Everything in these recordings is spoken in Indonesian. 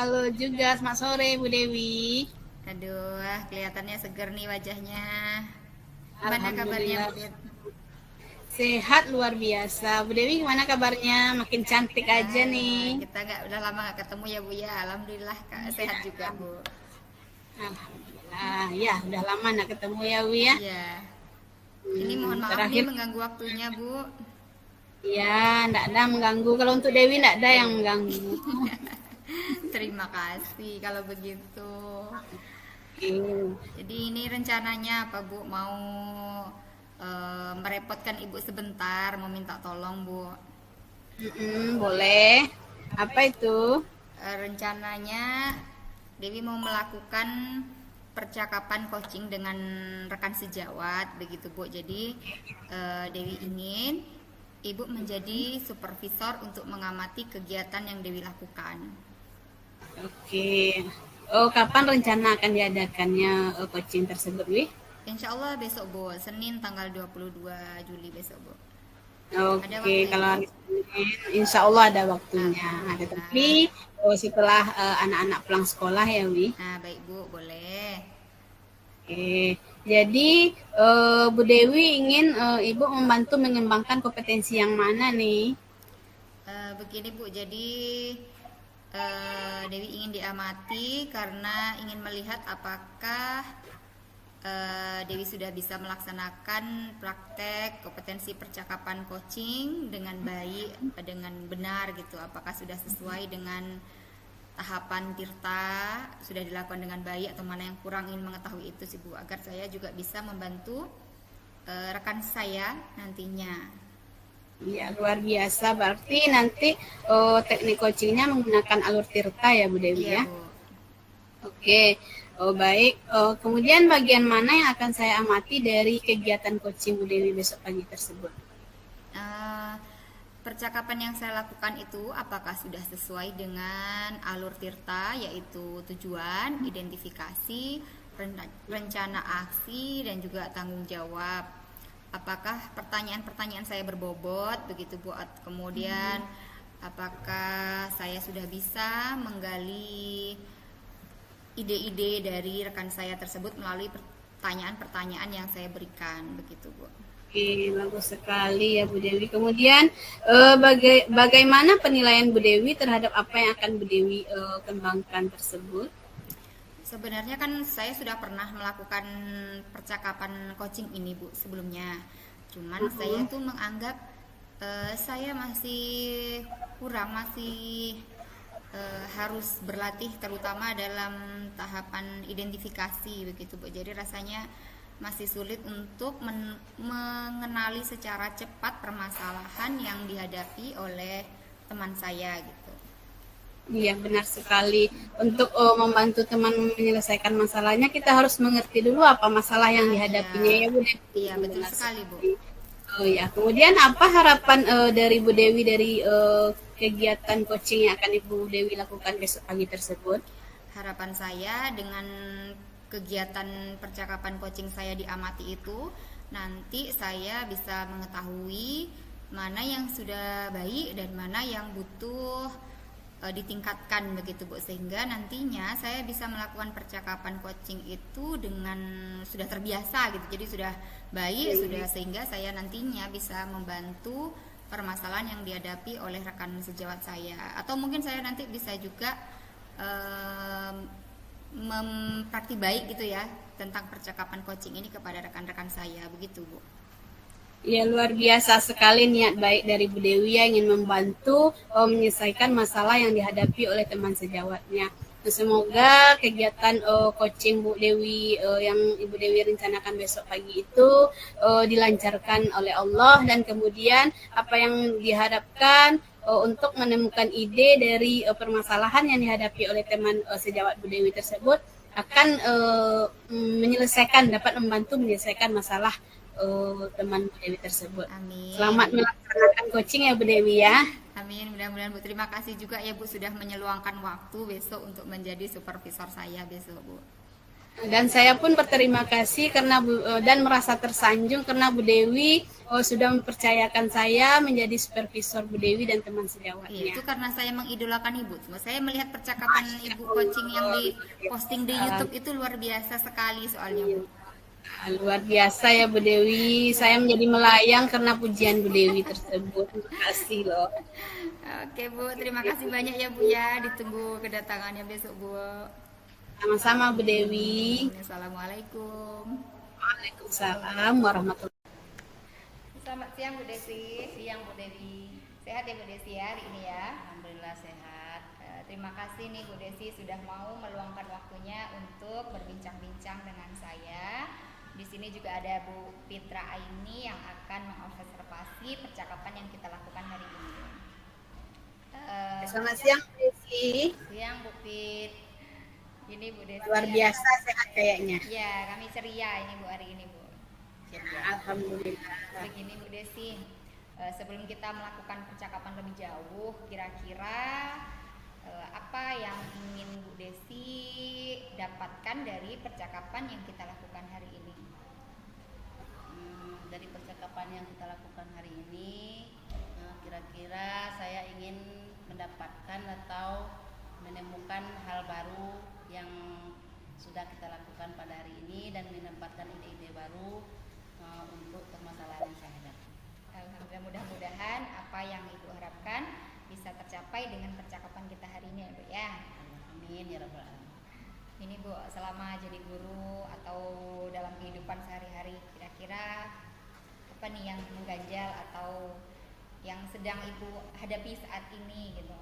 halo juga. Selamat sore, Bu Dewi. Aduh, kelihatannya seger nih wajahnya. Gimana kabarnya Alhamdulillah Bu Det? sehat luar biasa. Bu Dewi gimana kabarnya? Makin cantik aja Ah, nih. kita nggak udah lama nggak ketemu ya Bu ya. Alhamdulillah Kak, Iya, sehat juga Bu. Alhamdulillah. Ya, udah lama nggak ketemu ya, Bu ya. Iya, ini mohon maaf nih Terakhir, mengganggu waktunya Bu. ya, nggak ada mengganggu. Kalau untuk Dewi nggak ada yang mengganggu. Terima kasih kalau begitu. Oke. Jadi ini rencananya apa Bu? Mau merepotkan Ibu sebentar, mau minta tolong Bu. Boleh. Apa itu? Rencananya Dewi mau melakukan percakapan coaching dengan rekan sejawat begitu Bu. Jadi Dewi ingin Ibu menjadi supervisor untuk mengamati kegiatan yang Dewi lakukan. Oke. Oh, kapan rencana akan diadakannya coaching tersebut, Wi? Insya Allah besok Bu, Senin tanggal 22 Juli besok Bu. Ada Oke, waktu ya kalau Bu? hari Senin, insya Allah ada waktunya. Ada Alhamdulillah. tapi setelah anak-anak pulang sekolah ya, Wi. Nah baik Bu, boleh. Oke, jadi Bu Dewi ingin Ibu membantu mengembangkan kompetensi yang mana nih? Begini Bu, jadi Dewi ingin diamati karena ingin melihat apakah Dewi sudah bisa melaksanakan praktek kompetensi percakapan coaching dengan baik, dengan benar gitu. Apakah sudah sesuai dengan tahapan Tirta, sudah dilakukan dengan baik atau mana yang kurang, ingin mengetahui itu sih Bu, agar saya juga bisa membantu rekan saya nantinya. Ya, luar biasa. Berarti nanti teknik coachingnya menggunakan alur tirta ya, Bu Dewi Iya ya? Bu. Oke, oh, baik. Kemudian bagian mana yang akan saya amati dari kegiatan coaching Bu Dewi besok pagi tersebut? Eh, Percakapan yang saya lakukan itu apakah sudah sesuai dengan alur Tirta, yaitu tujuan, identifikasi, rencana aksi, dan juga tanggung jawab. Apakah pertanyaan-pertanyaan saya berbobot begitu Bu? Kemudian apakah saya sudah bisa menggali ide-ide dari rekan saya tersebut melalui pertanyaan-pertanyaan yang saya berikan begitu Bu? Oke, bagus sekali ya Bu Dewi. Kemudian bagaimana penilaian Bu Dewi terhadap apa yang akan Bu Dewi kembangkan tersebut? Sebenarnya kan saya sudah pernah melakukan percakapan coaching ini Bu sebelumnya. Cuman saya tuh menganggap saya masih kurang, masih harus berlatih terutama dalam tahapan identifikasi begitu Bu. Jadi rasanya masih sulit untuk mengenali secara cepat permasalahan yang dihadapi oleh teman saya gitu. Iya, benar sekali. Untuk membantu teman menyelesaikan masalahnya, kita harus mengerti dulu apa masalah yang Ah dihadapinya iya, ya Bu Dewi. iya betul Benar sekali Bu. sekali. Oh ya, kemudian apa harapan dari Bu Dewi dari kegiatan coaching yang akan Ibu Dewi lakukan besok pagi tersebut? Harapan saya dengan kegiatan percakapan coaching saya diamati itu, nanti saya bisa mengetahui mana yang sudah baik dan mana yang butuh ditingkatkan begitu Bu, sehingga nantinya saya bisa melakukan percakapan coaching itu dengan sudah terbiasa gitu, jadi sudah baik sudah, sehingga saya nantinya bisa membantu permasalahan yang dihadapi oleh rekan sejawat saya, atau mungkin saya nanti bisa juga mempraktik baik gitu ya tentang percakapan coaching ini kepada rekan-rekan saya begitu Bu. Ya, luar biasa sekali niat baik dari Bu Dewi yang ingin membantu menyelesaikan masalah yang dihadapi oleh teman sejawatnya. Nah, semoga kegiatan coaching Bu Dewi yang Ibu Dewi rencanakan besok pagi itu dilancarkan oleh Allah, dan kemudian apa yang diharapkan untuk menemukan ide dari permasalahan yang dihadapi oleh teman sejawat Bu Dewi tersebut akan dapat membantu menyelesaikan masalah teman Bu Dewi tersebut. Selamat Amin. melaksanakan coaching ya Bu Dewi ya. Amin, mudah-mudahan Bu. Terima kasih juga ya Bu sudah menyeluangkan waktu besok untuk menjadi supervisor saya besok Bu. Dan saya pun berterima kasih karena dan merasa tersanjung karena Bu Dewi sudah mempercayakan saya menjadi supervisor Bu Dewi dan teman sejawatnya. Itu karena saya mengidolakan Ibu. Saya melihat percakapan Ibu coaching yang di posting di YouTube itu luar biasa sekali soalnya, Bu. Luar biasa ya Bu Dewi. Saya menjadi melayang karena pujian Bu Dewi tersebut. Terima kasih loh. Oke Bu, terima kasih banyak ya Bu ya. Ditunggu kedatangannya besok Bu. Sama-sama Bu Dewi. Assalamualaikum. Waalaikumsalam warahmatullahi wabarakatuh. Selamat siang Bu Desi. Siang Bu Dewi. Sehat ya Bu Desi ya hari ini ya? Alhamdulillah sehat. Terima kasih nih Bu Desi sudah mau meluangkan waktunya untuk berbincang-bincang dengan saya. Di sini juga ada Bu Fitra Aini yang akan mengobservasi percakapan yang kita lakukan hari ini. Selamat siang Bu Desi. Siang Bu Fit. Ini Bu Desi. Luar biasa sehat kayaknya. Ya, kami ceria ini Bu hari ini Bu. Alhamdulillah. Begini Bu Desi, sebelum kita melakukan percakapan lebih jauh, kira-kira apa yang ingin Bu Desi dapatkan dari percakapan yang kita lakukan hari ini? Dari percakapan yang kita lakukan hari ini, kira-kira saya ingin mendapatkan atau menemukan hal baru yang sudah kita lakukan pada hari ini dan mendapatkan ide-ide baru untuk permasalahan yang saya hadapi. Alhamdulillah, mudah-mudahan apa yang Ibu harapkan bisa tercapai dengan percakapan kita hari ini ya Bu ya. Amin ya rabbal alamin. Ini Bu, selama jadi guru atau dalam kehidupan sehari-hari, kira-kira apa nih yang mengganjal atau yang sedang Ibu hadapi saat ini gitu?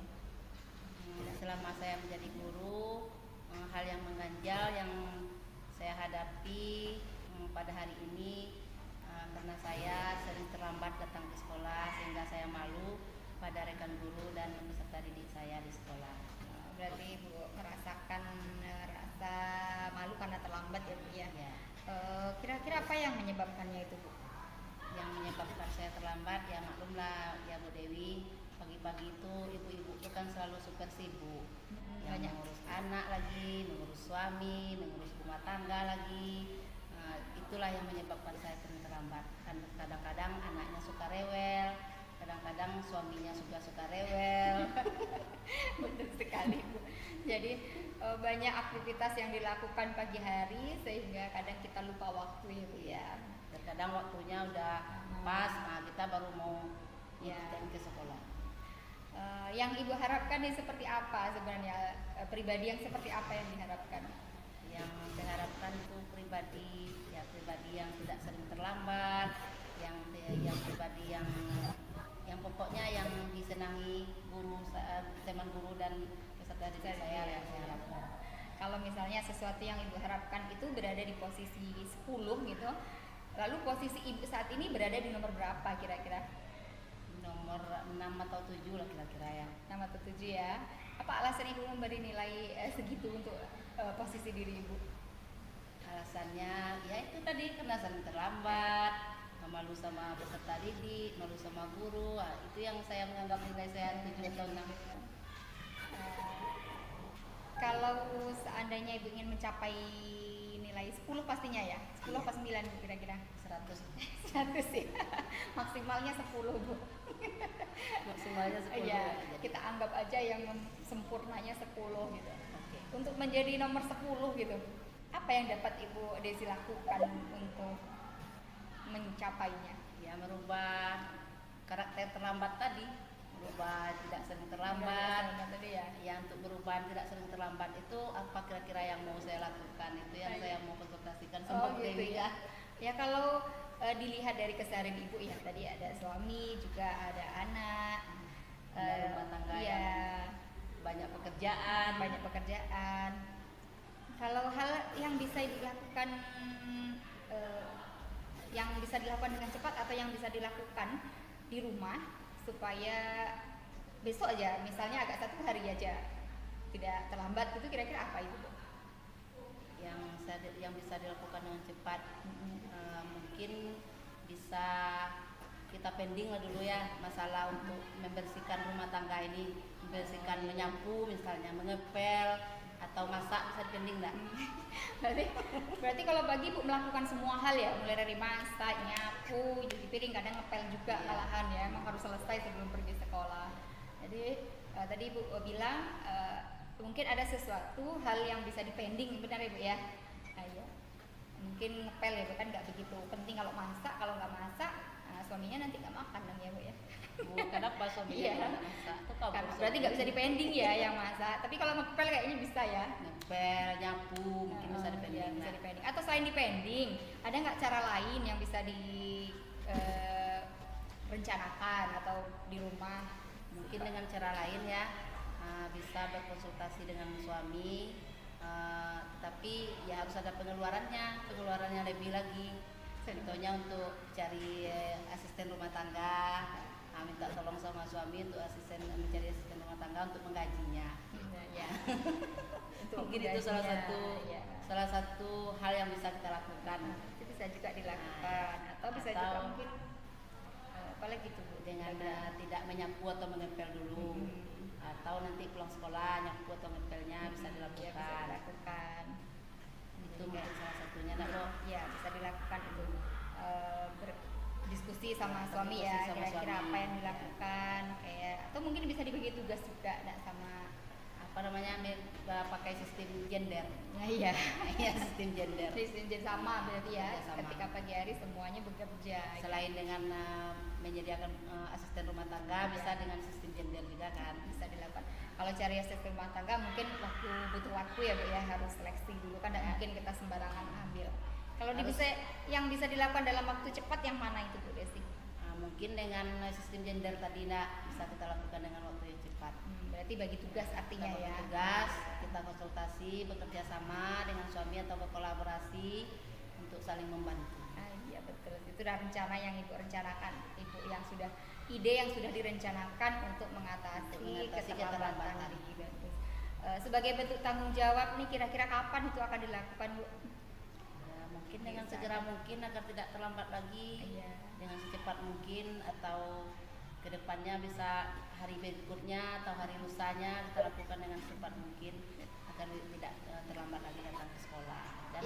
Selama saya menjadi guru, hal yang mengganjal yang saya hadapi pada hari ini karena saya sering terlambat datang ke sekolah sehingga saya malu pada rekan guru dan peserta didik saya di sekolah. Berarti Ibu merasakan rasa malu karena terlambat ya Bu ya? Ya. Kira-kira apa yang menyebabkannya itu Bu? Yang menyebabkan saya terlambat ya maklumlah ya Bu Dewi, pagi-pagi itu ibu-ibu itu kan selalu super sibuk, yang banyak mengurus anak lagi, mengurus suami, mengurus rumah tangga lagi. Itulah yang menyebabkan saya sering terlambat. Kadang-kadang anaknya suka rewel, kadang-kadang suaminya juga suka rewel. Betul sekali Bu. Jadi banyak aktivitas yang dilakukan pagi hari sehingga kadang kita lupa waktu ya Bu ya. Terkadang waktunya udah pas, kita baru mau ke sekolah. Yang Ibu harapkan ini seperti apa sebenarnya, pribadi yang seperti apa yang diharapkan? Yang diharapkan itu pribadi yang tidak sering terlambat, yang pribadi yang pokoknya yang disenangi guru, teman guru dan peserta didik saya yang saya harapkan. Kalau misalnya sesuatu yang Ibu harapkan itu berada di posisi 10 gitu, lalu posisi Ibu saat ini berada di nomor berapa kira-kira? Nomor 6 atau 7 lah kira-kira ya. 6 atau 7 ya. Apa alasan Ibu memberi nilai segitu untuk posisi diri Ibu? Alasannya ya itu tadi karena sering terlambat, malu sama peserta didik, malu sama guru. Itu yang saya menganggap nilai saya 7 atau 6. Kalau seandainya Ibu ingin mencapai nilai 10 pastinya ya? 10 apa 9 kira-kira? 100. 100 ya. Maksimalnya 10 Bu. Maksimalnya 10. Iya, kita anggap aja yang sempurnanya 10 gitu. Okay. Untuk menjadi nomor 10 gitu. Apa yang dapat Ibu Desi lakukan untuk mencapainya? Ya merubah karakter terlambat tadi, merubah tidak sering terlambat. Ya untuk berubah tidak sering terlambat itu apa kira-kira yang mau saya lakukan, itu yang saya mau konsultasikan sama Bu Dewi ya. Ya kalau dilihat dari keseharian Ibu ya, tadi ada suami juga ada anak, rumah tangga ya, banyak pekerjaan. Kalau hal yang bisa dilakukan yang bisa dilakukan dengan cepat atau yang bisa dilakukan di rumah supaya besok aja misalnya agak 1 hari aja tidak terlambat, itu kira-kira apa itu Bu? Yang bisa dilakukan dengan cepat, mungkin bisa kita pending lah dulu ya masalah untuk membersihkan rumah tangga ini, membersihkan, menyapu misalnya, mengepel atau masak bisa dipending enggak? Berarti kalau pagi Bu melakukan semua hal ya, mulai dari masak, nyapu, cuci piring, kadang ngepel juga malahan ya, emang harus selesai sebelum pergi sekolah. Jadi tadi Bu bilang mungkin ada sesuatu hal yang bisa dipending, benar ya Bu ya? Nah, iya. Mungkin ngepel ya Bu, kan nggak begitu penting kalau masak, kalau nggak masak suaminya nanti nggak makan dong ya Bu ya. Kenapa suaminya nggak masak? Tuh kabur Berarti nggak bisa dipending ya yang masak. Tapi kalau ngepel kayaknya bisa ya. ngepel, nyapu, mungkin bisa dipending. Ya, bisa dipending. Atau selain dipending, ada nggak cara lain yang bisa rencanakan atau di rumah? Mungkin dengan cara lain ya, bisa berkonsultasi dengan suami, tapi ya harus ada pengeluarannya lebih lagi. Contohnya untuk cari asisten rumah tangga, minta tolong sama suami untuk mencari asisten rumah tangga untuk menggajinya. Ya. Mungkin itu salah satu hal yang bisa kita lakukan. Itu bisa juga dilakukan, atau bisa juga mungkin apalagi itu Bu, dengan tidak menyapu atau mengepel dulu, atau nanti pulang sekolah nyapu atau ngepelnya bisa dilakukan. Ya, bisa dilakukan. Itu mungkin salah satunya, Ya, bisa dilakukan itu. Berdiskusi sama suami ya, kira-kira apa yang dilakukan, kayak atau mungkin bisa dibagi tugas juga, sama pakai sistem gender. Nah, iya. Ya, sistem gender. Sistem sama berarti ya. Sama. Ketika pagi hari semuanya bekerja. Selain dengan menyediakan asisten rumah tangga, bisa dengan sistem gender juga kan. Bisa dilakukan. Kalau cari asisten rumah tangga mungkin butuh waktu ya Bu ya, harus seleksi dulu kan, tidak mungkin kita sembarangan ambil. Kalau yang bisa dilakukan dalam waktu cepat yang mana itu Bu Desi? Mungkin dengan sistem gender tadi bisa kita lakukan dengan waktu yang cepat. Berarti bagi tugas artinya kita ya. Tugas, kita konsultasi, bekerja sama dengan suami atau berkolaborasi untuk saling membantu. Iya betul. Itu adalah rencana yang Ibu rencanakan, Ibu ide yang sudah direncanakan untuk mengatasi keterlambatan di bagus. Sebagai bentuk tanggung jawab nih, kira-kira kapan itu akan dilakukan Bu? Mungkin dengan segera mungkin agar tidak terlambat lagi, dengan secepat mungkin, atau kedepannya bisa hari berikutnya atau hari lusanya kita lakukan dengan secepat mungkin agar tidak terlambat lagi datang ke sekolah. Dan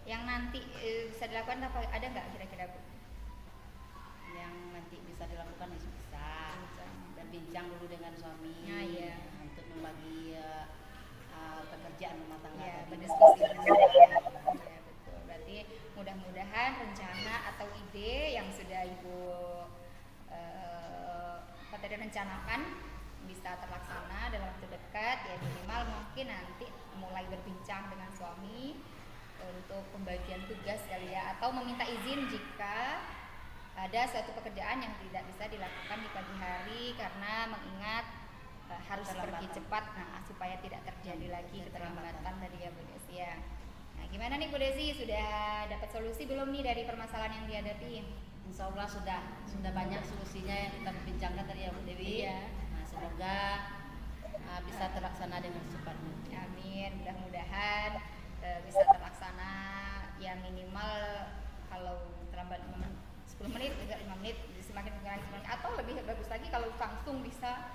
yang nanti bisa dilakukan apa, ada nggak kira-kira Bu? Yang nanti bisa dilakukan bisa dan bincang dulu dengan suami untuk membagi pekerjaan rumah tangga. Ya, berdiskusi bersama. Ya, betul. Berarti mudah-mudahan rencana atau ide yang sudah Ibu rencanakan bisa terlaksana dalam waktu dekat, ya minimal mungkin nanti mulai berbincang dengan suami untuk pembagian tugas kali ya, atau meminta izin jika ada suatu pekerjaan yang tidak bisa dilakukan di pagi hari karena mengingat harus pergi cepat, supaya tidak terjadi lagi keterlambatan tadi ya Bu Desi ya. Nah, gimana nih Bu Desi, sudah dapat solusi belum nih dari permasalahan yang dihadapi? Insya Allah sudah banyak solusinya yang kita bincangkan tadi ya Bu Dewi. Nah, semoga bisa terlaksana dengan cepat. Amin, mudah-mudahan bisa terlaksana ya, minimal kalau terlambat 10 menit, enggak 5 menit, semakin kurang, atau lebih bagus lagi kalau langsung bisa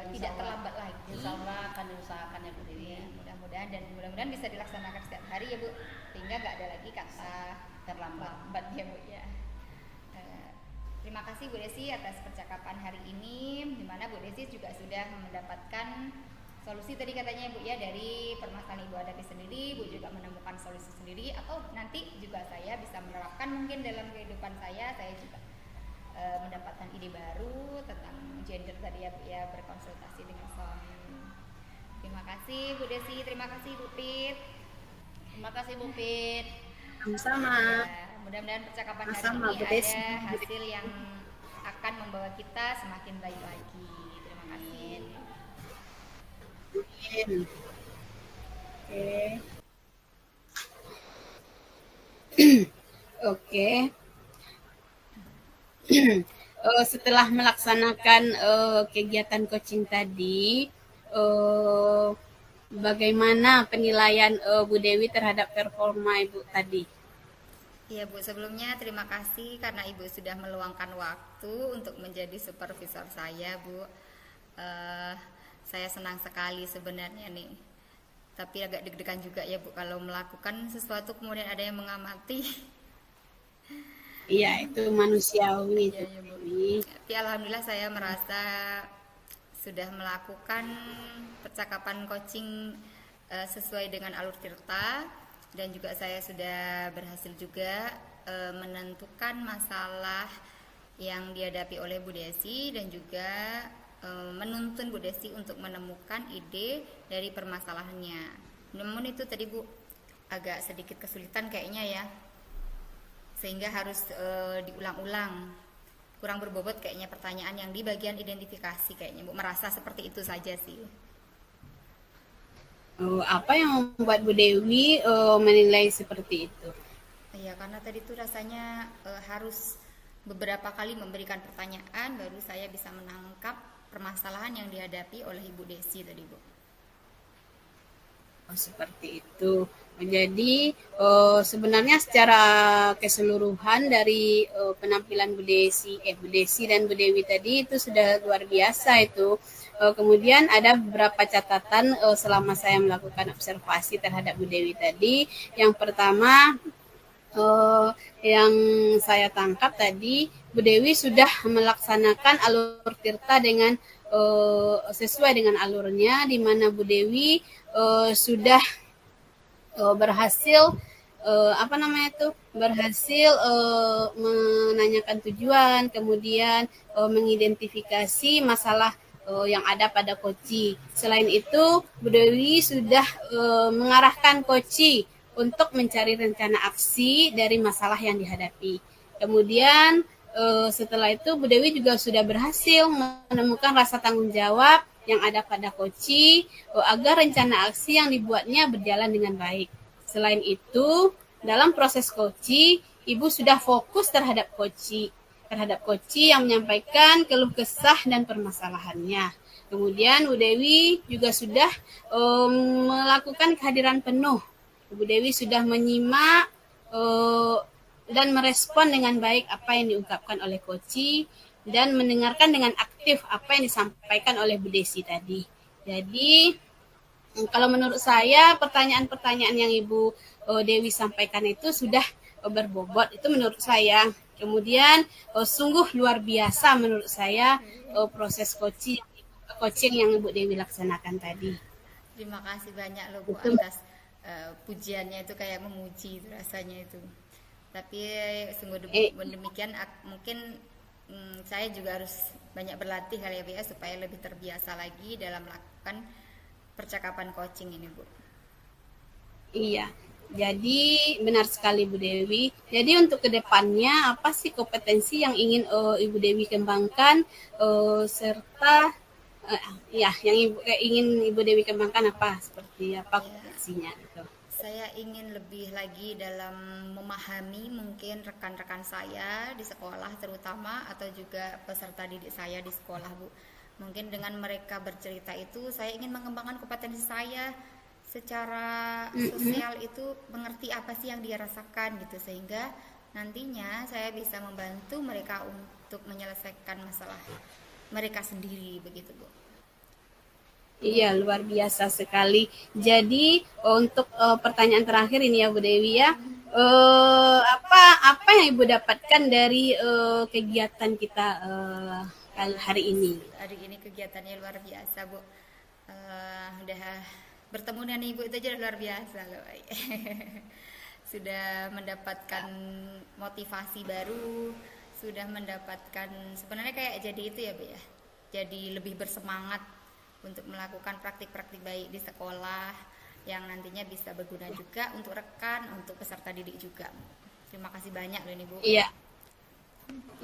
tidak terlambat lagi. Insya Allah akan diusahakan ya Bu Dewi. Ya, mudah-mudahan bisa dilaksanakan setiap hari ya Bu, sehingga nggak ada lagi kata terlambat ya Bu ya. Terima kasih Bu Desi atas percakapan hari ini, di mana Bu Desi juga sudah mendapatkan solusi tadi katanya Bu ya, dari permasalahan Ibu hadapi sendiri, Bu juga menemukan solusi sendiri, atau nanti juga saya bisa menerapkan mungkin dalam kehidupan saya juga mendapatkan ide baru tentang gender tadi ya Bu ya, berkonsultasi dengan suami. Terima kasih Bu Desi, terima kasih Bu Pit. Terima kasih Bu Pit. Sama-sama. Mudah-mudahan percakapan hari ini ada hasil yang akan membawa kita semakin baik lagi. Terima kasih. Oke. Setelah melaksanakan kegiatan coaching tadi, bagaimana penilaian Bu Dewi terhadap performa Ibu tadi? Iya Bu, sebelumnya terima kasih karena Ibu sudah meluangkan waktu untuk menjadi supervisor saya Bu. Saya senang sekali sebenarnya nih Tapi agak deg-degan juga ya Bu kalau melakukan sesuatu kemudian ada yang mengamati. Iya, itu manusiawi Iya itu. ya Bu. Dewi. Tapi alhamdulillah saya merasa sudah melakukan percakapan coaching sesuai dengan alur tirta, dan juga saya sudah berhasil juga menentukan masalah yang dihadapi oleh Bu Desi, dan juga menuntun Bu Desi untuk menemukan ide dari permasalahannya. Namun itu tadi Bu agak sedikit kesulitan kayaknya ya, sehingga harus diulang-ulang, kurang berbobot kayaknya pertanyaan yang di bagian identifikasi kayaknya Bu, merasa seperti itu saja sih. Apa yang membuat Bu Dewi menilai seperti itu? Iya, karena tadi tuh rasanya harus beberapa kali memberikan pertanyaan baru saya bisa menangkap permasalahan yang dihadapi oleh Ibu Desi tadi Bu. Seperti itu. Jadi sebenarnya secara keseluruhan dari penampilan Bu Desi dan Bu Dewi tadi itu sudah luar biasa itu. Kemudian ada beberapa catatan selama saya melakukan observasi terhadap Bu Dewi tadi. Yang pertama, yang saya tangkap tadi, Bu Dewi sudah melaksanakan alur tirta dengan sesuai dengan alurnya, di mana Bu Dewi sudah berhasil berhasil menanyakan tujuan, kemudian mengidentifikasi masalah yang ada pada Koci. Selain itu, Bu Dewi sudah mengarahkan Koci untuk mencari rencana aksi dari masalah yang dihadapi. Kemudian setelah itu Bu Dewi juga sudah berhasil menemukan rasa tanggung jawab yang ada pada Koci agar rencana aksi yang dibuatnya berjalan dengan baik. Selain itu, dalam proses Koci, Ibu sudah fokus terhadap Koci yang menyampaikan keluh kesah dan permasalahannya. Kemudian Bu Dewi juga sudah melakukan kehadiran penuh. Bu Dewi sudah menyimak dan merespon dengan baik apa yang diungkapkan oleh Koci, dan mendengarkan dengan aktif apa yang disampaikan oleh Bu Desi tadi. Jadi kalau menurut saya pertanyaan-pertanyaan yang Ibu Dewi sampaikan itu sudah berbobot, itu menurut saya. Kemudian sungguh luar biasa menurut saya proses coaching yang Ibu Dewi laksanakan tadi. Terima kasih banyak loh Bu atas pujiannya, itu kayak memuji itu rasanya itu. Tapi sungguh demikian mungkin saya juga harus banyak berlatih kali ya Bu ya, supaya lebih terbiasa lagi dalam melakukan percakapan coaching ini Bu. Iya, jadi benar sekali Bu Dewi. Jadi untuk kedepannya apa sih kompetensi yang ingin Ibu Dewi kembangkan, serta yang ingin Ibu Dewi kembangkan apa, seperti apa kompetensinya gitu. Saya ingin lebih lagi dalam memahami mungkin rekan-rekan saya di sekolah terutama, atau juga peserta didik saya di sekolah Bu. Mungkin dengan mereka bercerita itu saya ingin mengembangkan kompetensi saya secara sosial, itu mengerti apa sih yang dia rasakan gitu, sehingga nantinya saya bisa membantu mereka untuk menyelesaikan masalah mereka sendiri begitu Bu. Iya, luar biasa sekali. Jadi untuk pertanyaan terakhir ini ya Bu Dewi ya, apa yang Ibu dapatkan dari kegiatan kita hari ini? Hari ini kegiatannya luar biasa Bu. Udah bertemu dengan Ibu itu aja luar biasa loh. Sudah mendapatkan motivasi baru, sudah mendapatkan, sebenarnya kayak jadi itu ya Bu ya, jadi lebih bersemangat untuk melakukan praktik-praktik baik di sekolah yang nantinya bisa berguna juga untuk rekan, untuk peserta didik juga. Terima kasih banyak loh ini Bu. Iya.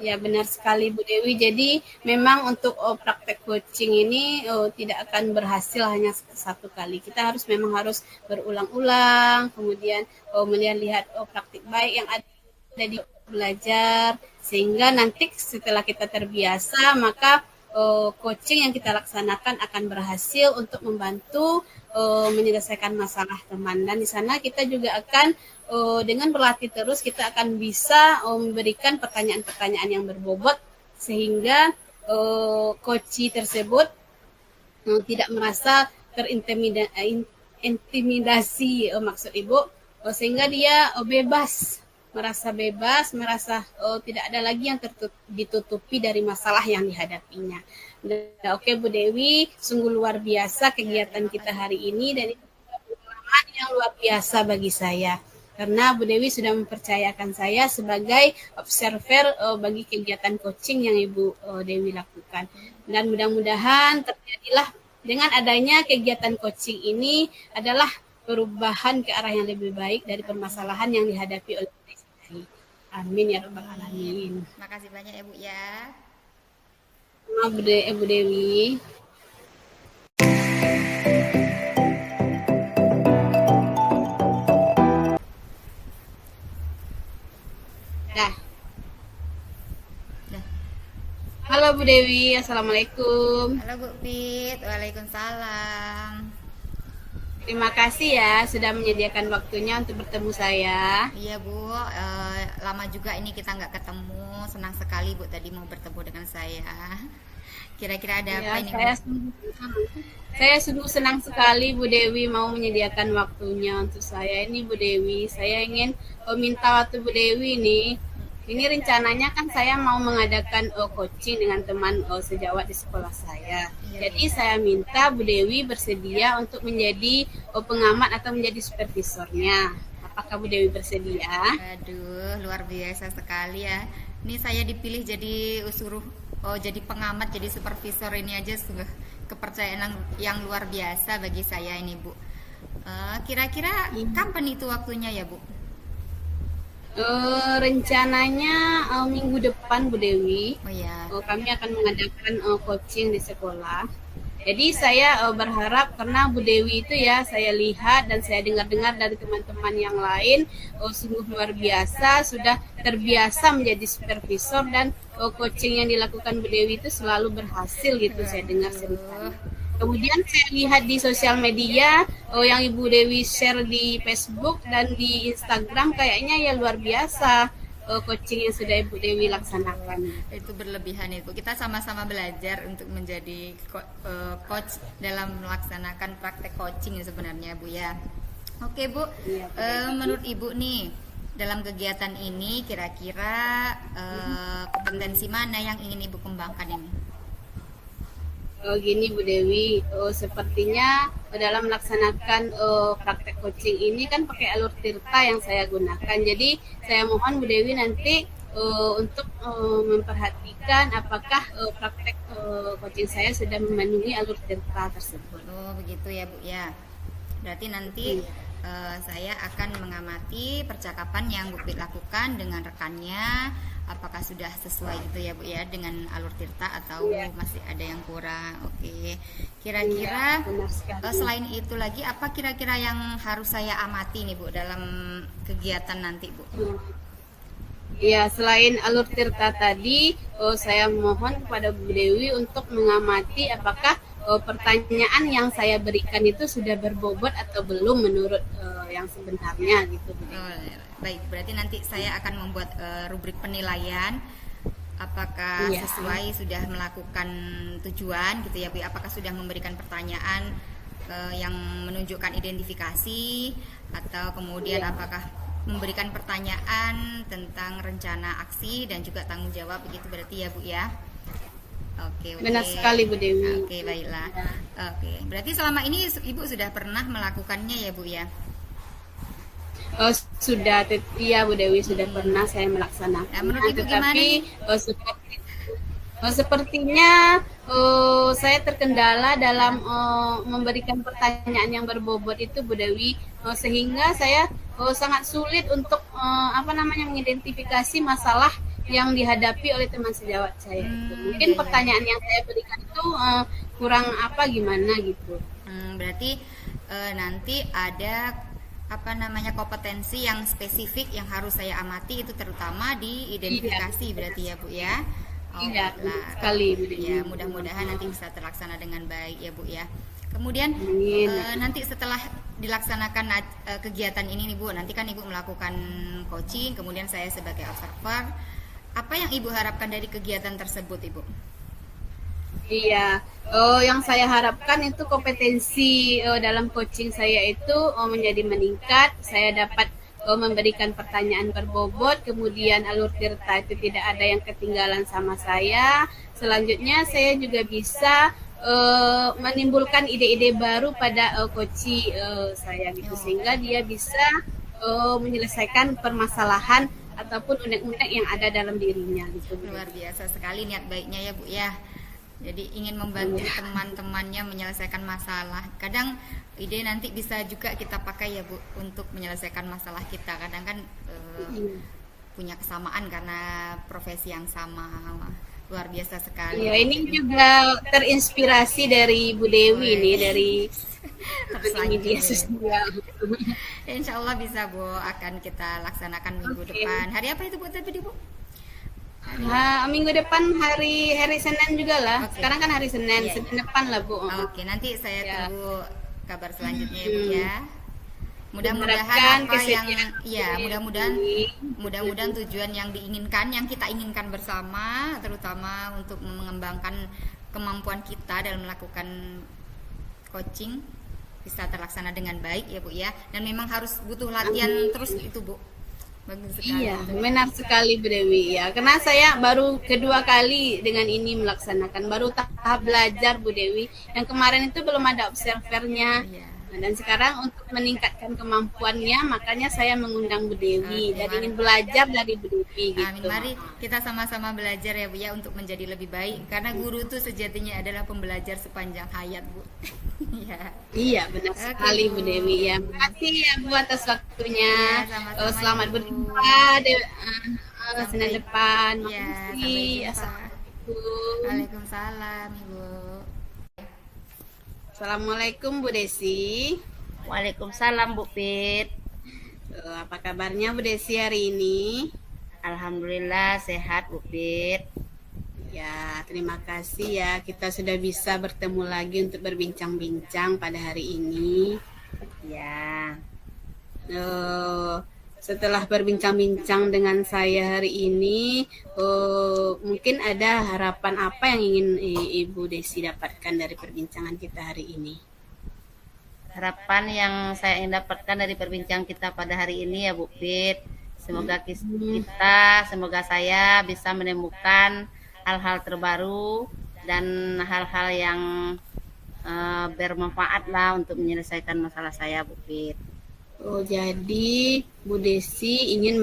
Ya benar sekali Bu Dewi. Jadi memang untuk praktek coaching ini tidak akan berhasil hanya satu kali. Kita memang harus berulang-ulang, kemudian melihat praktik baik yang ada di belajar, sehingga nanti setelah kita terbiasa, maka coaching yang kita laksanakan akan berhasil untuk membantu menyelesaikan masalah teman. Dan di sana kita juga akan dengan berlatih terus, kita akan bisa memberikan pertanyaan-pertanyaan yang berbobot, sehingga coach tersebut tidak merasa intimidasi maksud Ibu, sehingga dia merasa bebas, merasa tidak ada lagi yang ditutupi dari masalah yang dihadapinya. Oke Bu Dewi, sungguh luar biasa kegiatan kita hari ini dan itu pengalaman yang luar biasa bagi saya. Karena Bu Dewi sudah mempercayakan saya sebagai observer bagi kegiatan coaching yang Ibu Dewi lakukan. Dan mudah-mudahan terjadilah dengan adanya kegiatan coaching ini adalah perubahan ke arah yang lebih baik dari permasalahan yang dihadapi oleh amin ya rabbal alamin. Makasih banyak ya Bu ya. Maaf Bu Dewi. Dah. Halo Bu Dewi, assalamualaikum. Halo Bu Pit, waalaikumsalam. Terima kasih ya sudah menyediakan waktunya untuk bertemu saya. Iya Bu, lama juga ini kita nggak ketemu. Senang sekali Bu tadi mau bertemu dengan saya. Kira-kira ada apa ini Bu? Saya sungguh senang sekali Bu Dewi mau menyediakan waktunya untuk saya. Ini Bu Dewi, saya ingin minta waktu Bu Dewi nih. Ini rencananya kan saya mau mengadakan coaching dengan teman sejawat di sekolah saya. Jadi saya minta Bu Dewi bersedia untuk menjadi pengamat atau menjadi supervisornya. Apakah Bu Dewi bersedia? Aduh, luar biasa sekali ya. Ini saya dipilih jadi jadi pengamat, jadi supervisor ini aja sungguh kepercayaan yang luar biasa bagi saya ini Bu. Kira-kira kapan itu waktunya ya Bu? Rencananya minggu depan Bu Dewi. Oh ya. Kami akan mengadakan coaching di sekolah. Jadi saya berharap karena Bu Dewi itu ya saya lihat dan saya dengar-dengar dari teman-teman yang lain sungguh luar biasa, sudah terbiasa menjadi supervisor dan coaching yang dilakukan Bu Dewi itu selalu berhasil gitu saya dengar ceritanya. Kemudian saya lihat di sosial media yang Ibu Dewi share di Facebook dan di Instagram kayaknya ya luar biasa coaching yang sudah Ibu Dewi laksanakan. Itu berlebihan itu. Kita sama-sama belajar untuk menjadi coach dalam melaksanakan praktek coaching sebenarnya Bu ya. Oke Bu, menurut Ibu nih dalam kegiatan ini kira-kira kompetensi mana yang ingin Ibu kembangkan ini? Gini Bu Dewi, sepertinya dalam melaksanakan praktek coaching ini kan pakai alur tirta yang saya gunakan. Jadi saya mohon Bu Dewi nanti untuk memperhatikan apakah praktek coaching saya sudah memenuhi alur tirta tersebut. Oh begitu ya Bu ya. Berarti nanti saya akan mengamati percakapan yang Bu Pit lakukan dengan rekannya, apakah sudah sesuai gitu ya Bu ya dengan alur tirta atau masih ada yang kurang. Oke. Kira-kira selain itu lagi apa kira-kira yang harus saya amati nih Bu dalam kegiatan nanti Bu? Ya, selain alur tirta tadi, saya mohon kepada Bu Dewi untuk mengamati apakah pertanyaan yang saya berikan itu sudah berbobot atau belum menurut yang sebenarnya gitu. Baik, berarti nanti saya akan membuat rubrik penilaian apakah sesuai sudah melakukan tujuan gitu ya Bu, apakah sudah memberikan pertanyaan yang menunjukkan identifikasi atau kemudian apakah memberikan pertanyaan tentang rencana aksi dan juga tanggung jawab begitu berarti ya Bu ya. Oke. Benar sekali Bu Dewi. Oke, baiklah. Oke, berarti selama ini Ibu sudah pernah melakukannya ya Bu ya? Sudah, iya Bu Dewi sudah pernah saya melaksanakan. Nah, menurut Ibu tetapi sepertinya saya terkendala dalam memberikan pertanyaan yang berbobot itu Bu Dewi, sehingga saya sangat sulit untuk mengidentifikasi masalah yang dihadapi oleh teman sejawat saya. Mungkin pertanyaan yang saya berikan itu kurang gimana gitu. Berarti nanti ada kompetensi yang spesifik yang harus saya amati itu terutama di identifikasi berarti ya Bu ya. Iya, sekali Bu Dewi. Ya, mudah-mudahan nanti bisa terlaksana dengan baik ya Bu ya. Kemudian nanti setelah dilaksanakan kegiatan ini nih Bu, nanti kan Ibu melakukan coaching, kemudian saya sebagai observer. Apa yang Ibu harapkan dari kegiatan tersebut Ibu? Iya, yang saya harapkan itu kompetensi dalam coaching saya itu menjadi meningkat. Saya dapat memberikan pertanyaan berbobot, kemudian alur cerita itu tidak ada yang ketinggalan sama saya. Selanjutnya saya juga bisa menimbulkan ide-ide baru pada coaching saya gitu, sehingga dia bisa menyelesaikan permasalahan ataupun unek-unek yang ada dalam dirinya gitu. Luar biasa sekali niat baiknya ya Bu ya. Jadi ingin membantu teman-temannya menyelesaikan masalah. Kadang ide nanti bisa juga kita pakai ya Bu untuk menyelesaikan masalah kita. Kadang kan punya kesamaan karena profesi yang sama. Luar biasa sekali. Ya, ini juga terinspirasi dari Bu Dewi nih, dari media sosial. Insya Allah bisa Bu, akan kita laksanakan minggu depan. Hari apa itu Bu tadi Bu? Nah, minggu depan hari Senin juga lah. Sekarang kan hari Senin, Senin depan lah Bu. Oke, nanti saya tunggu kabar selanjutnya ya Bu ya. Mudah-mudahan apa yang mudah-mudahan tujuan yang diinginkan, yang kita inginkan bersama, terutama untuk mengembangkan kemampuan kita dalam melakukan coaching bisa terlaksana dengan baik ya Bu ya. Dan memang harus butuh latihan terus itu Bu. Bagus sekali. Iya, benar sekali Bu Dewi ya. Karena saya baru kedua kali dengan ini melaksanakan, baru tahap belajar Bu Dewi. Yang kemarin itu belum ada observernya. Dan sekarang untuk meningkatkan kemampuannya, makanya saya mengundang Bu Dewi dan ingin belajar dari Bu Dewi gitu. Amin. Mari kita sama-sama belajar ya Bu ya untuk menjadi lebih baik. Karena guru itu sejatinya adalah pembelajar sepanjang hayat Bu. Ya. Iya benar sekali Bu Dewi ya. Terima kasih ya Bu atas waktunya. Ya, selamat berjumpa Senin depan. Makasih. Assalamualaikum. Waalaikumsalam Ibu. Assalamualaikum Bu Desi. Waalaikumsalam Bu Pit. Apa kabarnya Bu Desi hari ini? Alhamdulillah sehat Bu Pit. Ya, terima kasih ya. Kita sudah bisa bertemu lagi untuk berbincang-bincang pada hari ini. Ya. Setelah berbincang-bincang dengan saya hari ini, mungkin ada harapan apa yang ingin Ibu Desi dapatkan dari perbincangan kita hari ini? Harapan yang saya ingin dapatkan dari perbincangan kita pada hari ini ya Bu Pit, semoga semoga saya bisa menemukan hal-hal terbaru dan hal-hal yang bermanfaat lah untuk menyelesaikan masalah saya Bu Pit. Jadi Bu Desi ingin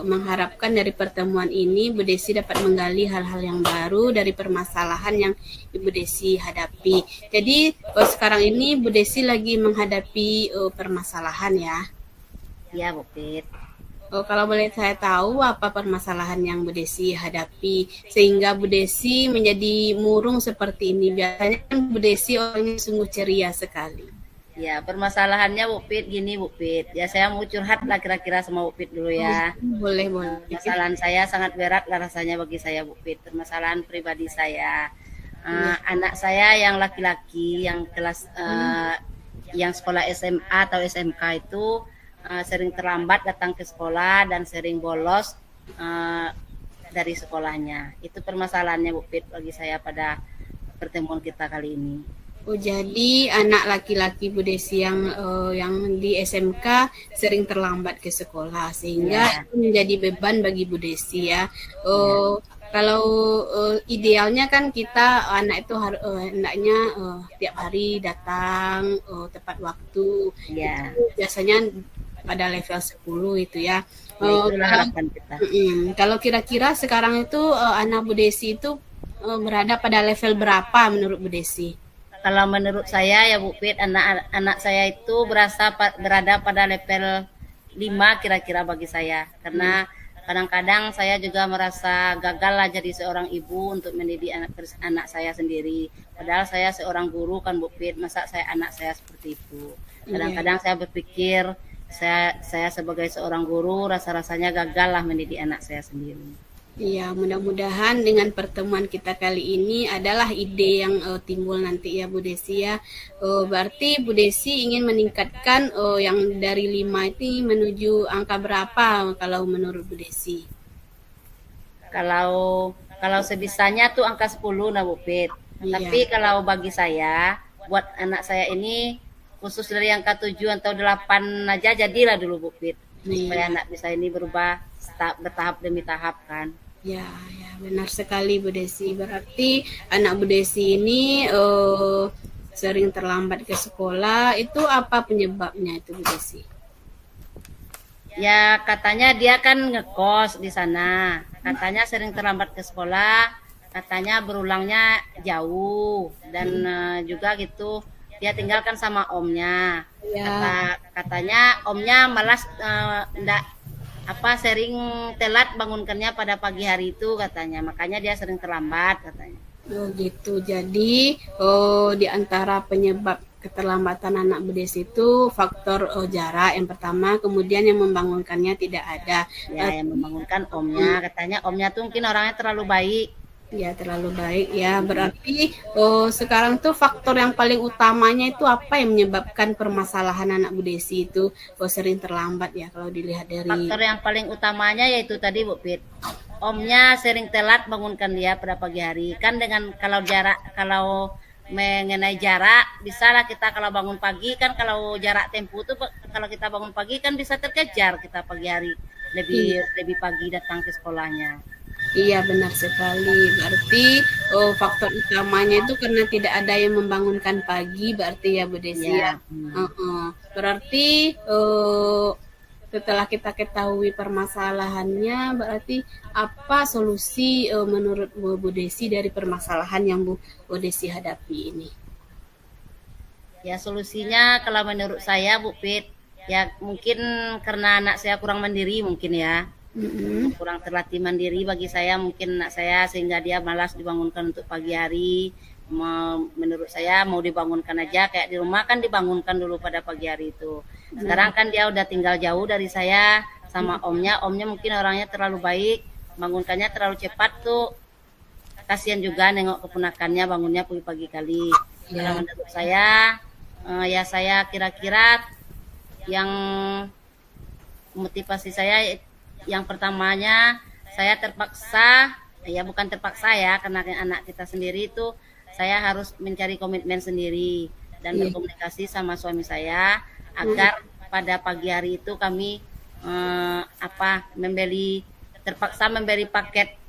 mengharapkan dari pertemuan ini Bu Desi dapat menggali hal-hal yang baru dari permasalahan yang Ibu Desi hadapi. Jadi sekarang ini Bu Desi lagi menghadapi permasalahan ya. Ya Bu Pit. Kalau boleh saya tahu apa permasalahan yang Bu Desi hadapi sehingga Bu Desi menjadi murung seperti ini? Biasanya kan Bu Desi orangnya sungguh ceria sekali. Ya, permasalahannya Bu Pit gini Bu Pit. Ya saya mau curhat lah kira-kira sama Bu Pit dulu ya. Boleh. Permasalahan saya sangat berat lah rasanya bagi saya Bu Pit. Permasalahan pribadi saya. Anak saya yang laki-laki yang kelas yang sekolah SMA atau SMK itu sering terlambat datang ke sekolah dan sering bolos dari sekolahnya. Itu permasalahannya Bu Pit bagi saya pada pertemuan kita kali ini. Jadi anak laki-laki Bu Desi yang di SMK sering terlambat ke sekolah sehingga menjadi beban bagi Bu Desi ya. Kalau idealnya kan kita anak itu hendaknya tiap hari datang tepat waktu. Ya. Itu biasanya pada level 10 itu ya. Itulah harapan kita. Kalau kira-kira sekarang itu anak Bu Desi itu berada pada level berapa menurut Bu Desi? Kalau menurut saya ya Bu Pit, anak saya itu berada pada level 5 kira-kira bagi saya. Karena kadang-kadang saya juga merasa gagal lah jadi seorang ibu untuk mendidik anak saya sendiri. Padahal saya seorang guru kan Bu Pit, masa anak saya seperti itu. Kadang-kadang saya berpikir saya sebagai seorang guru rasa-rasanya gagal lah mendidik anak saya sendiri. Iya, mudah-mudahan dengan pertemuan kita kali ini adalah ide yang timbul nanti ya Bu Desi ya. Berarti Bu Desi ingin meningkatkan yang dari 5 itu menuju angka berapa kalau menurut Bu Desi? Kalau sebisanya tuh angka 10 nah Bu Pit. Iya. Tapi kalau bagi saya, buat anak saya ini khusus dari angka 7 atau 8 aja jadilah dulu Bu Pit. Supaya Iya. anak bisa ini berubah bertahap demi tahap kan. Ya, ya, benar sekali Bu Desi. Berarti anak Bu Desi ini sering terlambat ke sekolah. Itu apa penyebabnya itu Bu Desi? Ya katanya dia kan ngekos di sana. Katanya sering terlambat ke sekolah. Katanya berulangnya jauh dan juga gitu dia tinggalkan sama omnya. Ya. Katanya omnya malas ndak sering telat bangunkannya pada pagi hari itu katanya. Makanya dia sering terlambat katanya. Oh gitu. Jadi di antara penyebab keterlambatan anak Bu Desi itu faktor jarak yang pertama, kemudian yang membangunkannya tidak ada. Ya, yang membangunkan omnya. Katanya omnya tuh mungkin orangnya terlalu baik. Ya, terlalu baik ya. Berarti sekarang tuh faktor yang paling utamanya itu apa yang menyebabkan permasalahan anak Bu Desi itu sering terlambat ya kalau dilihat dari Faktor yang paling utamanya yaitu tadi Bu Pit. Omnya sering telat bangunkan dia pada pagi hari. Kan dengan kalau mengenai jarak, bisalah kita kalau bangun pagi kan kalau jarak tempuh tuh kalau kita bangun pagi kan bisa terkejar kita pagi hari lebih pagi datang ke sekolahnya. Iya, benar sekali. Berarti faktor utamanya itu karena tidak ada yang membangunkan pagi, berarti ya Bu Desi ya. Berarti setelah kita ketahui permasalahannya, berarti apa solusi menurut Bu Desi dari permasalahan yang Bu Desi hadapi ini? Ya solusinya kalau menurut saya Bu Pit, ya mungkin karena anak saya kurang mandiri mungkin ya. Kurang terlatih mandiri bagi saya mungkin anak saya sehingga dia malas dibangunkan untuk pagi hari. Menurut saya mau dibangunkan aja kayak di rumah kan dibangunkan dulu pada pagi hari itu. Sekarang kan dia udah tinggal jauh dari saya sama omnya mungkin orangnya terlalu baik, bangunkannya terlalu cepat tuh. Kasihan juga nengok keponakannya bangunnya pagi-pagi kali. Kalau menurut saya ya saya kira-kira yang motivasi saya yang pertamanya saya terpaksa, ya bukan terpaksa ya, karena anak kita sendiri itu saya harus mencari komitmen sendiri dan berkomunikasi sama suami saya agar pada pagi hari itu kami terpaksa membeli paket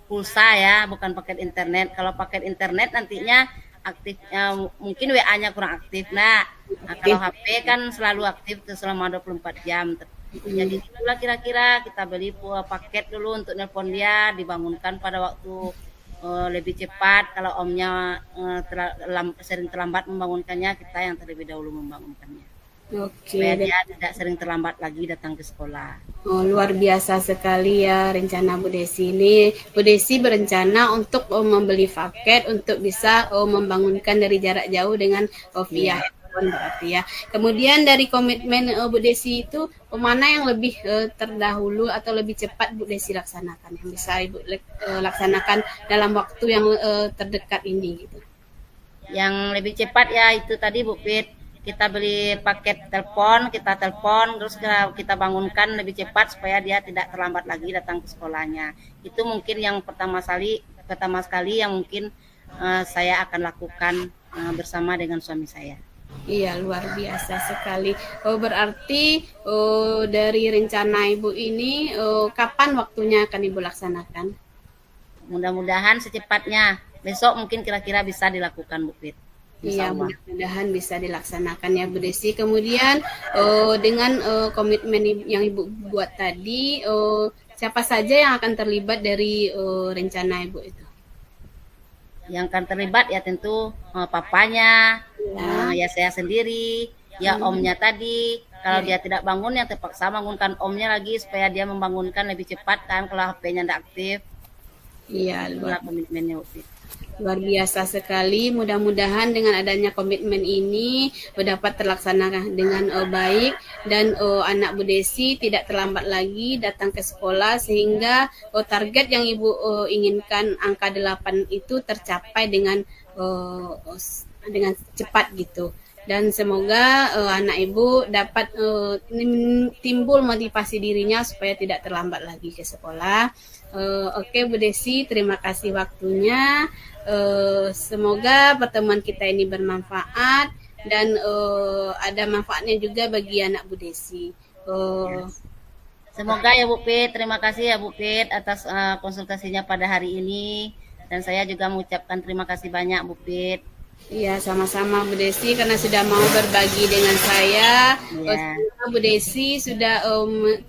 pulsa ya, bukan paket internet. Kalau paket internet nantinya aktifnya mungkin WA-nya kurang aktif. Nah, kalau HP kan selalu aktif selama 24 jam. Jadi itulah kira-kira kita beli paket dulu untuk nelpon dia, dibangunkan pada waktu lebih cepat. Kalau omnya sering terlambat membangunkannya, kita yang terlebih dahulu membangunkannya. Supaya dia tidak sering terlambat lagi datang ke sekolah. Luar biasa sekali ya rencana Bu Desi ini. Bu Desi berencana untuk membeli paket untuk bisa membangunkan dari jarak jauh dengan via berarti ya. Kemudian dari komitmen Bu Desi itu mana yang lebih terdahulu atau lebih cepat Bu Desi laksanakan, yang bisa Ibu laksanakan dalam waktu yang terdekat ini gitu? Yang lebih cepat ya itu tadi Bu Pit, kita beli paket telepon, kita telepon terus kita bangunkan lebih cepat supaya dia tidak terlambat lagi datang ke sekolahnya. Itu mungkin yang pertama sekali yang mungkin saya akan lakukan bersama dengan suami saya. Iya, luar biasa sekali. Berarti dari rencana Ibu ini kapan waktunya akan Ibu laksanakan? Mudah-mudahan secepatnya. Besok mungkin kira-kira bisa dilakukan Bu Pit. Iya, mudah-mudahan bisa dilaksanakan ya Bu Desi. Kemudian dengan komitmen yang Ibu buat tadi, siapa saja yang akan terlibat dari rencana Ibu itu? Yang akan terlibat ya tentu papanya, ya saya sendiri, ya omnya tadi. Kalau dia tidak bangun ya terpaksa bangunkan omnya lagi supaya dia membangunkan lebih cepat kan kalau HP-nya tidak aktif. Iya, komitmennya. Luar biasa sekali. Mudah-mudahan dengan adanya komitmen ini dapat terlaksana dengan baik dan anak Bu Desi tidak terlambat lagi datang ke sekolah sehingga target yang Ibu inginkan angka 8 itu tercapai dengan cepat gitu. dan semoga anak ibu dapat timbul motivasi dirinya supaya tidak terlambat lagi ke sekolah. Oke Bu Desi, terima kasih waktunya. Semoga pertemuan kita ini bermanfaat dan ada manfaatnya juga bagi anak Bu Desi. Semoga ya Bu Pit, terima kasih ya Bu Pit atas konsultasinya pada hari ini, dan saya juga mengucapkan terima kasih banyak Bu Pit. Iya, sama-sama Bu Desi karena sudah mau berbagi dengan saya. Ya. Bu Desi sudah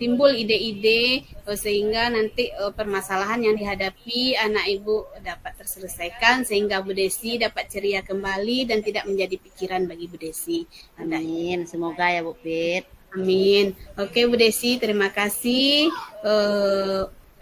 timbul ide-ide sehingga nanti permasalahan yang dihadapi anak ibu dapat terselesaikan sehingga Bu Desi dapat ceria kembali dan tidak menjadi pikiran bagi Bu Desi. Amin, semoga ya Bu Pit. Amin. Oke Bu Desi, terima kasih.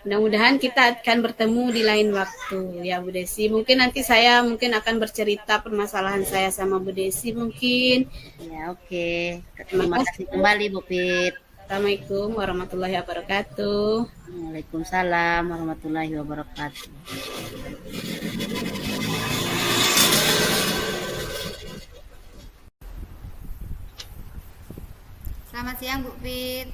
Mudah-mudahan kita akan bertemu di lain waktu ya Bu Desi. Mungkin nanti saya akan bercerita permasalahan saya sama Bu Desi mungkin. Ya oke. Terima kasih kembali Bu Pit. Assalamualaikum warahmatullahi wabarakatuh. Waalaikumsalam warahmatullahi wabarakatuh. Selamat siang Bu Pit.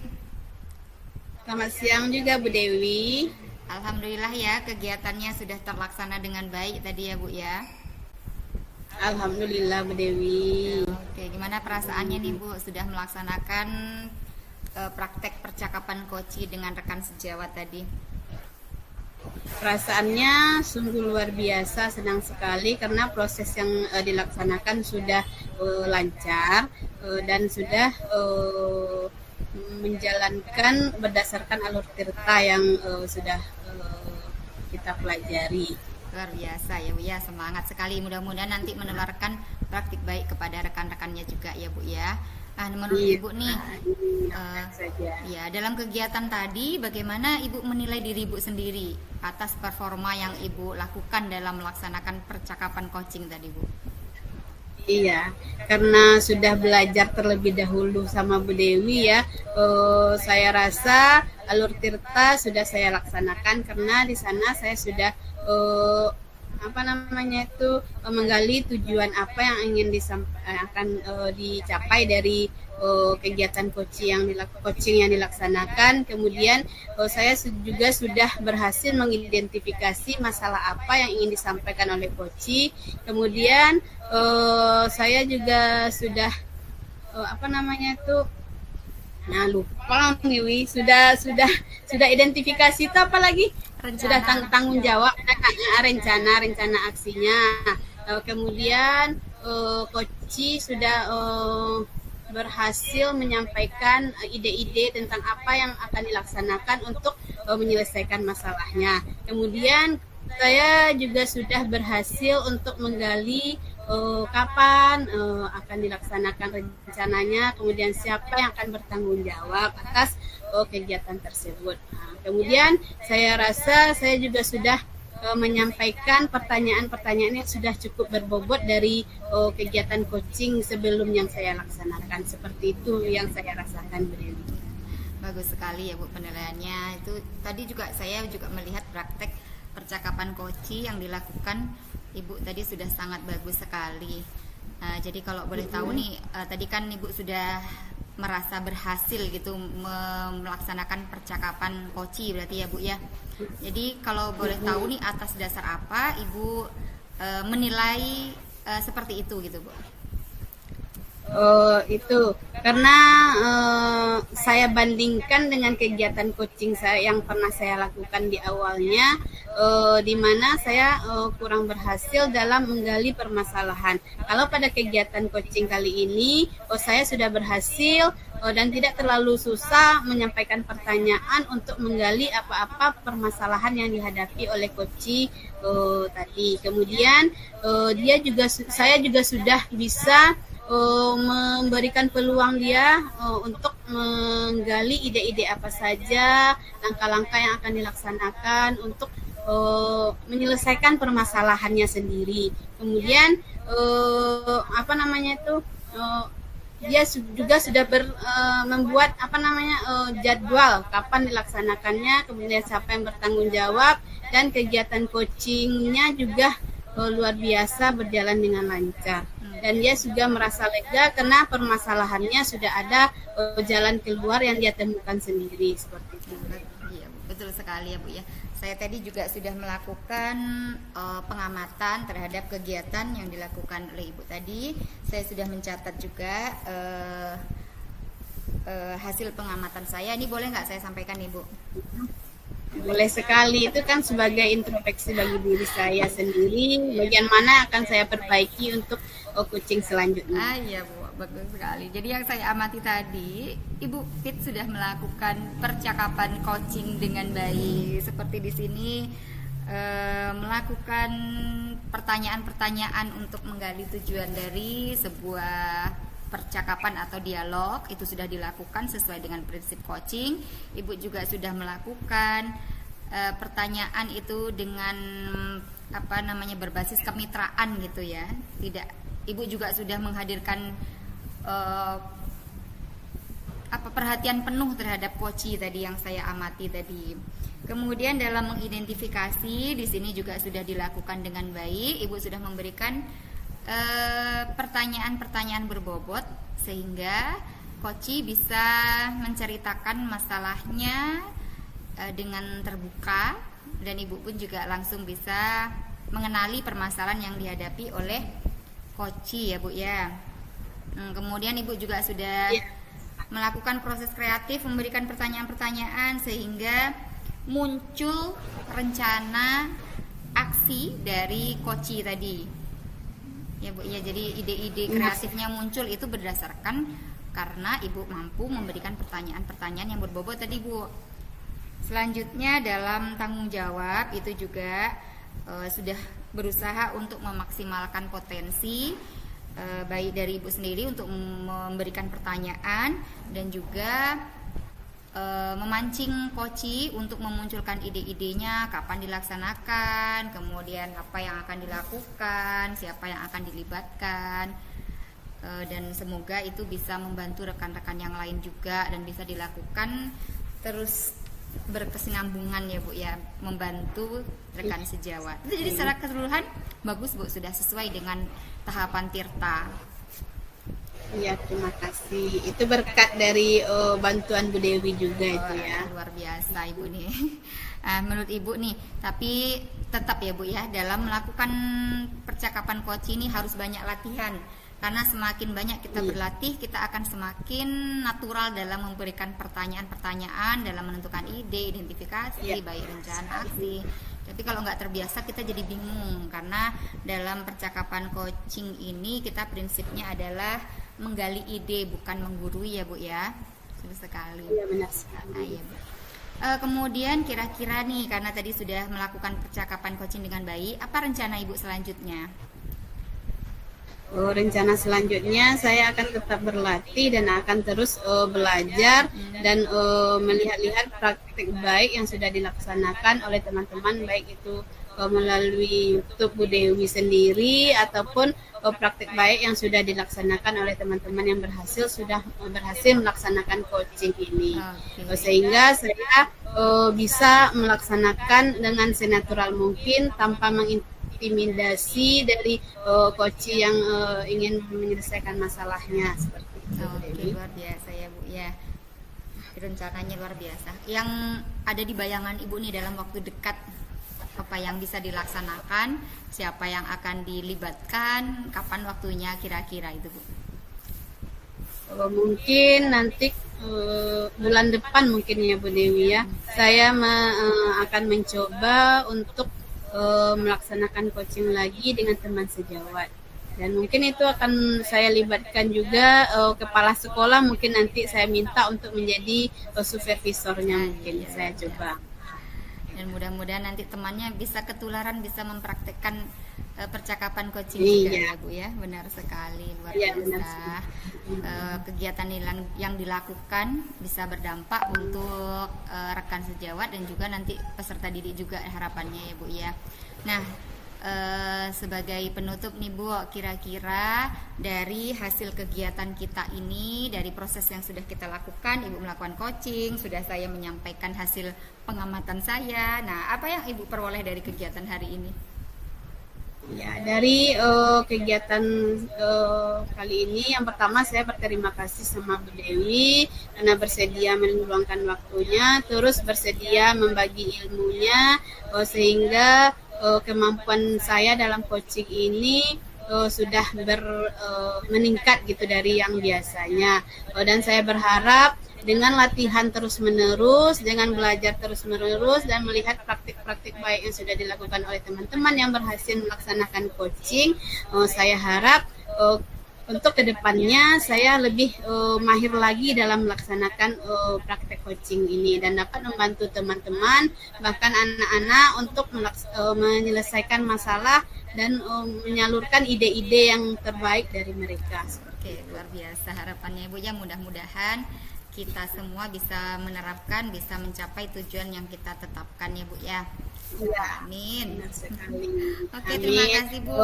Selamat siang juga Bu Dewi. Alhamdulillah ya, kegiatannya sudah terlaksana dengan baik tadi ya Bu ya. Alhamdulillah Bu Dewi. Oke, gimana perasaannya nih Bu sudah melaksanakan praktek percakapan koci dengan rekan sejawat tadi? Perasaannya sungguh luar biasa, senang sekali karena proses yang dilaksanakan sudah lancar dan sudah menjalankan berdasarkan alur tirta yang sudah kita pelajari. Luar biasa ya Bu ya, semangat sekali, mudah-mudahan nanti menularkan praktik baik kepada rekan-rekannya juga ya Bu ya. Nah, menurut Ibu nih, ya dalam kegiatan tadi bagaimana Ibu menilai diri Ibu sendiri atas performa yang Ibu lakukan dalam melaksanakan percakapan coaching tadi Bu? Iya, karena sudah belajar terlebih dahulu sama Bu Dewi ya, saya rasa alur tirta sudah saya laksanakan karena di sana saya sudah menggali tujuan apa yang ingin dicapai dari kegiatan coaching yang dilaksanakan. Kemudian saya juga sudah berhasil mengidentifikasi masalah apa yang ingin disampaikan oleh coach. Kemudian saya juga sudah lupa nih, sudah identifikasi itu apa lagi? Sudah tanggung jawab rencana aksinya. Kemudian coach sudah berhasil menyampaikan ide-ide tentang apa yang akan dilaksanakan untuk menyelesaikan masalahnya. Kemudian saya juga sudah berhasil untuk menggali kapan akan dilaksanakan rencananya, kemudian siapa yang akan bertanggung jawab atas kegiatan tersebut. Nah, kemudian saya rasa saya juga sudah menyampaikan pertanyaan-pertanyaan yang sudah cukup berbobot dari kegiatan coaching sebelum yang saya laksanakan. Seperti itu yang saya rasakan, Bu Dewi. Bagus sekali ya Bu penilaiannya. Itu tadi juga saya juga melihat praktek percakapan coaching yang dilakukan Ibu tadi sudah sangat bagus sekali. Jadi kalau boleh tahu nih, tadi kan Ibu sudah merasa berhasil gitu melaksanakan percakapan coaching berarti ya Bu ya. Jadi kalau boleh tahu nih atas dasar apa Ibu menilai seperti itu gitu Bu? Itu karena saya bandingkan dengan kegiatan coaching saya yang pernah saya lakukan di awalnya, di mana saya kurang berhasil dalam menggali permasalahan. Kalau pada kegiatan coaching kali ini saya sudah berhasil dan tidak terlalu susah menyampaikan pertanyaan untuk menggali apa-apa permasalahan yang dihadapi oleh coach tadi. Kemudian saya juga sudah bisa memberikan peluang dia untuk menggali ide-ide apa saja, langkah-langkah yang akan dilaksanakan untuk menyelesaikan permasalahannya sendiri. Kemudian dia juga sudah membuat jadwal kapan dilaksanakannya, kemudian siapa yang bertanggung jawab, dan kegiatan coachingnya juga luar biasa berjalan dengan lancar. dan dia juga merasa lega karena permasalahannya sudah ada jalan keluar yang dia temukan sendiri seperti itu. Iya, betul sekali ya Bu ya. Saya tadi juga sudah melakukan pengamatan terhadap kegiatan yang dilakukan oleh Ibu tadi. Saya sudah mencatat juga hasil pengamatan saya. Ini boleh nggak saya sampaikan Ibu? Boleh sekali, itu kan sebagai introspeksi bagi diri saya sendiri, bagian mana akan saya perbaiki untuk coaching selanjutnya. Iya Bu, bagus sekali. Jadi yang saya amati tadi, Ibu Fit sudah melakukan percakapan coaching dengan baik. Seperti di sini melakukan pertanyaan-pertanyaan untuk menggali tujuan dari sebuah percakapan atau dialog, itu sudah dilakukan sesuai dengan prinsip coaching. Ibu juga sudah melakukan pertanyaan itu dengan berbasis kemitraan gitu ya. Ibu juga sudah menghadirkan perhatian penuh terhadap coaching tadi yang saya amati tadi. Kemudian dalam mengidentifikasi di sini juga sudah dilakukan dengan baik. Ibu sudah memberikan pertanyaan-pertanyaan berbobot sehingga coaching bisa menceritakan masalahnya dengan terbuka, dan Ibu pun juga langsung bisa mengenali permasalahan yang dihadapi oleh coaching ya Bu ya. Kemudian Ibu juga sudah melakukan proses kreatif, memberikan pertanyaan-pertanyaan sehingga muncul rencana aksi dari coaching tadi. Ya Bu, ya, jadi ide-ide kreatifnya muncul itu berdasarkan karena Ibu mampu memberikan pertanyaan-pertanyaan yang berbobot tadi Bu. Selanjutnya dalam tanggung jawab itu juga sudah berusaha untuk memaksimalkan potensi baik dari Ibu sendiri untuk memberikan pertanyaan dan juga memancing coaching untuk memunculkan ide-idenya, kapan dilaksanakan, kemudian apa yang akan dilakukan, siapa yang akan dilibatkan, dan semoga itu bisa membantu rekan-rekan yang lain juga dan bisa dilakukan terus berkesinambungan ya Bu ya, membantu rekan sejawat. Jadi secara keseluruhan bagus Bu, sudah sesuai dengan tahapan Tirta. Iya, terima kasih. Itu berkat dari bantuan Bu Dewi juga itu ya. Luar biasa Ibu nih. Menurut Ibu nih, tapi tetap ya Bu ya, dalam melakukan percakapan coaching ini harus banyak latihan. Karena semakin banyak kita berlatih, kita akan semakin natural dalam memberikan pertanyaan-pertanyaan, dalam menentukan ide, identifikasi, baik rencana, aksi. Tapi kalau nggak terbiasa kita jadi bingung, karena dalam percakapan coaching ini kita prinsipnya adalah menggali ide, bukan menggurui ya Bu ya. Seru sekali. Iya, benar sekali. Iya, Bu. Kemudian kira-kira nih, karena tadi sudah melakukan percakapan coaching dengan baik, apa rencana Ibu selanjutnya? Rencana selanjutnya saya akan tetap berlatih dan akan terus belajar dan melihat-lihat praktik baik yang sudah dilaksanakan oleh teman-teman, baik itu melalui YouTube Bu Dewi sendiri ataupun praktik baik yang sudah dilaksanakan oleh teman-teman yang berhasil melaksanakan coaching ini. Sehingga saya bisa melaksanakan dengan senatural mungkin tanpa mengintimidasi dari coaching yang ingin menyelesaikan masalahnya seperti itu. Oke, luar biasa ya Bu ya. Rencananya luar biasa. Yang ada di bayangan Ibu nih dalam waktu dekat, apa yang bisa dilaksanakan, siapa yang akan dilibatkan, kapan waktunya kira-kira itu Bu? Mungkin nanti bulan depan mungkin ya Bu Dewi ya. Saya akan mencoba untuk melaksanakan coaching lagi dengan teman sejawat. Dan mungkin itu akan saya libatkan juga kepala sekolah, mungkin nanti saya minta untuk menjadi supervisornya mungkin saya coba. Dan mudah-mudahan nanti temannya bisa ketularan, bisa mempraktekkan percakapan coaching juga ya Bu ya. Benar sekali, luar biasa. Kegiatan yang dilakukan bisa berdampak untuk rekan sejawat dan juga nanti peserta didik juga harapannya ya Bu ya. Nah, sebagai penutup nih Bu, kira-kira dari hasil kegiatan kita ini, dari proses yang sudah kita lakukan, Ibu melakukan coaching, sudah saya menyampaikan hasil pengamatan saya. Nah, apa yang Ibu peroleh dari kegiatan hari ini? Ya, dari kegiatan kali ini, yang pertama saya berterima kasih sama Bu Dewi karena bersedia meluangkan waktunya, terus bersedia membagi ilmunya, sehingga kemampuan saya dalam coaching ini sudah meningkat gitu dari yang biasanya. Dan saya berharap dengan latihan terus-menerus, dengan belajar terus-menerus, dan melihat praktik-praktik baik yang sudah dilakukan oleh teman-teman yang berhasil melaksanakan coaching, saya harap untuk kedepannya saya lebih mahir lagi dalam melaksanakan praktek coaching ini dan dapat membantu teman-teman, bahkan anak-anak untuk menyelesaikan masalah dan menyalurkan ide-ide yang terbaik dari mereka. Oke, luar biasa harapannya Ibu ya, mudah-mudahan kita semua bisa menerapkan, bisa mencapai tujuan yang kita tetapkan ya Bu ya. Ya, amin. Benar sekali. Oke, Amin. terima kasih Bu.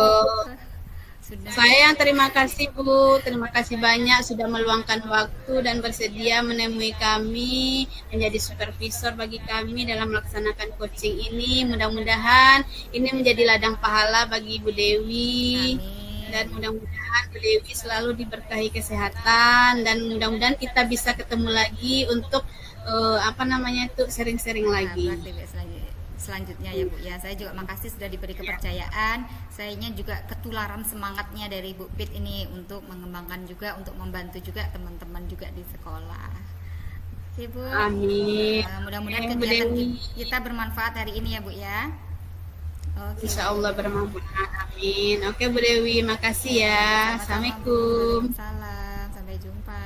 Saya yang terima kasih Bu, terima kasih banyak sudah meluangkan waktu dan bersedia menemui kami, menjadi supervisor bagi kami dalam melaksanakan coaching ini. Mudah-mudahan ini menjadi ladang pahala bagi Bu Dewi. Amin. Dan mudah-mudahan Bu Dewi selalu diberkahi kesehatan dan mudah-mudahan kita bisa ketemu lagi untuk sering-sering lagi. Selanjutnya ya Bu ya, saya juga makasih sudah diberi kepercayaan. Sayanya juga ketularan semangatnya dari Bu Pit ini untuk mengembangkan juga, untuk membantu juga teman-teman juga di sekolah. Oke Bu. Amin. Mudah-mudahan kegiatan kita bermanfaat hari ini ya Bu ya. Oke. Insya Allah bermanfaat. Amin. Oke Bu Dewi, makasih ya. Assalamualaikum. Salam, sampai jumpa.